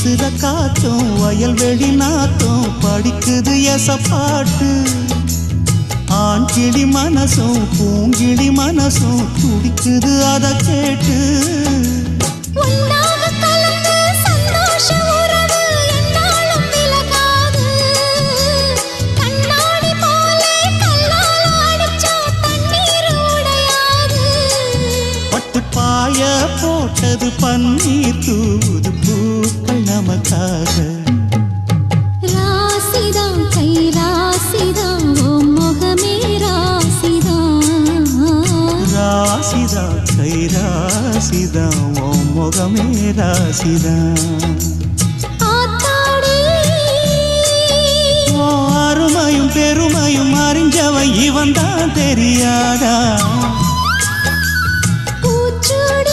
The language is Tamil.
வீசுற காத்தும் வயல்வெளி நாத்தும் படிக்குது எசப்பாட்டு ஆண் கிளி மனசும் பூங்கிளி மனசும் துடிக்குது அத கேட்டு பாய போட்டது பன்னீர் தூது பூக்கள் நமக்காக ராசிதான் கை ராசிதான் ஓ முகமே ராசிதான் ராசிதான் கை ராசிதான் ஓ முகமே ராசிதான் அருமையும் பெருமையும் அறிஞ்சவன் இவன் தான் தெரியாதா